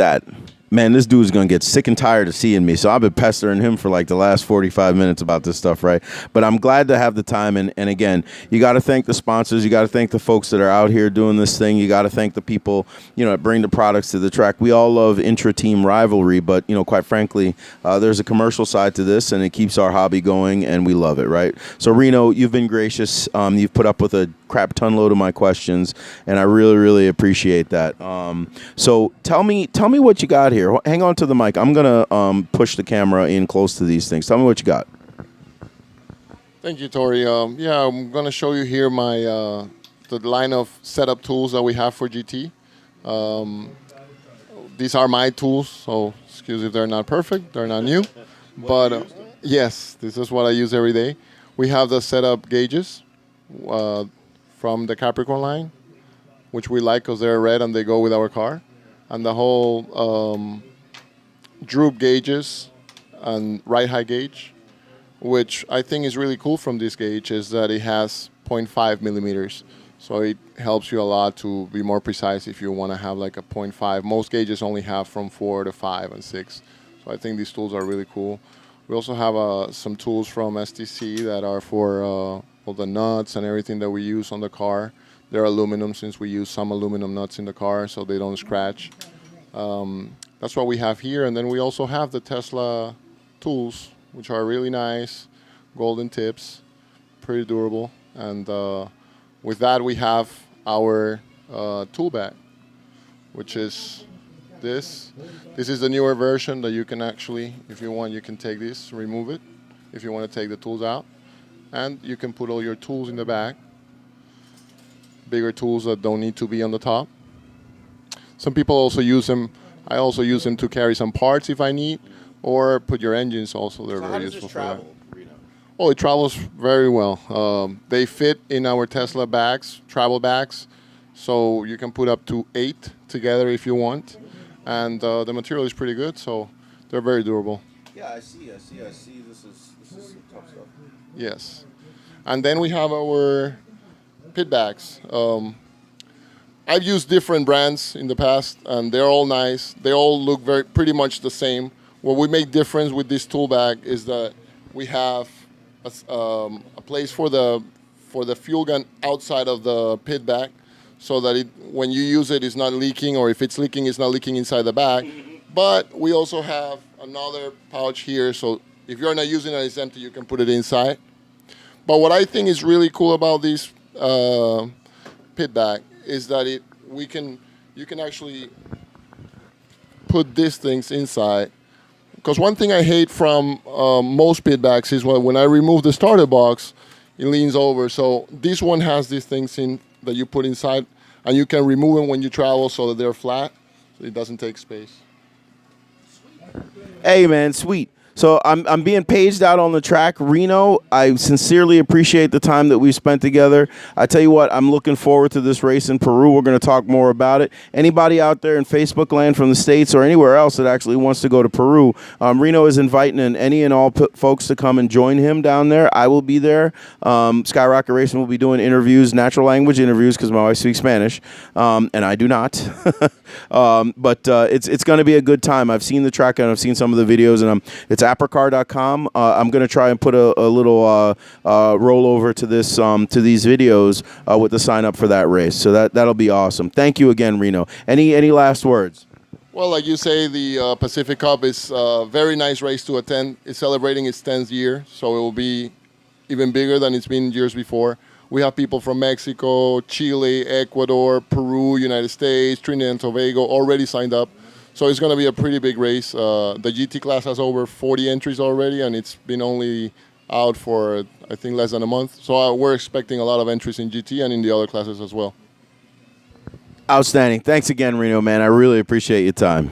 that, man, this dude's going to get sick and tired of seeing me. So I've been pestering him for like the last 45 minutes about this stuff, right? But I'm glad to have the time. And again, you got to thank the sponsors. You got to thank the folks that are out here doing this thing. You got to thank the people, that bring the products to the track. We all love intra-team rivalry, but, quite frankly, there's a commercial side to this, and it keeps our hobby going, and we love it, right? So, Reno, you've been gracious. You've put up with a crap ton load of my questions, and I really, really appreciate that. So tell me what you got here. Hang on to the mic. I'm gonna push the camera in close to these things. Tell me what you got. Thank you, Tori. Yeah, I'm gonna show you here my the line of setup tools that we have for GT. These are my tools, so excuse if they're not perfect, they're not new, but yes, this is what I use every day. We have the setup gauges from the Capricorn line, which we like because they're red and they go with our car. And the whole droop gauges and ride height gauge, which I think is really cool from this gauge, is that it has 0.5 millimeters. So it helps you a lot to be more precise if you want to have like a 0.5. Most gauges only have from 4 to 5 and 6. So I think these tools are really cool. We also have some tools from STC that are for all the nuts and everything that we use on the car. They're aluminum, since we use some aluminum nuts in the car so they don't scratch. That's what we have here. And then we also have the Tesla tools, which are really nice, golden tips, pretty durable. And with that, we have our tool bag, which is this. This is the newer version that you can actually, if you want, you can take this, remove it, if you want to take the tools out. And you can put all your tools in the bag. Bigger tools that don't need to be on the top. Some people also use them. I also use them to carry some parts if I need, or put your engines also. They're very useful for that. Oh, it travels very well. They fit in our Tesla bags, travel bags, so you can put up to 8 together if you want. And the material is pretty good, so they're very durable. Yeah, I see. This is some tough stuff. Yes. And then we have our pit bags. I've used different brands in the past, and they're all nice. They all look pretty much the same. What we make difference with this tool bag is that we have a place for the fuel gun outside of the pit bag, so that when you use it, it's not leaking, or if it's leaking, it's not leaking inside the bag. But we also have another pouch here, so if you're not using it, it's empty, you can put it inside. But what I think is really cool about this pit bag is that you can actually put these things inside. Because one thing I hate from most pit bags is when I remove the starter box, it leans over. So this one has these things in that you put inside, and you can remove them when you travel so that they're flat, so it doesn't take space. Hey, man, sweet. So I'm being paged out on the track. Reno, I sincerely appreciate the time that we spent together. I tell you what, I'm looking forward to this race in Peru. We're going to talk more about it. Anybody out there in Facebook land from the States or anywhere else that actually wants to go to Peru, Reno is inviting any and all folks to come and join him down there. I will be there. Skyrocket Racing will be doing interviews, natural language interviews, because my wife speaks Spanish, and I do not. But it's going to be a good time. I've seen the track and I've seen some of the videos, and it's apercar.com. I'm going to try and put a little rollover to this to these videos with the sign up for that race. So that'll be awesome. Thank you again, Reno. Any last words? Well, like you say, the Pacific Cup is a very nice race to attend. It's celebrating its 10th year, so it will be even bigger than it's been years before. We have people from Mexico, Chile, Ecuador, Peru, United States, Trinidad and Tobago already signed up. So it's going to be a pretty big race. The GT class has over 40 entries already, and it's been only out for, I think, less than a month. So we're expecting a lot of entries in GT and in the other classes as well. Outstanding. Thanks again, Reno, man. I really appreciate your time.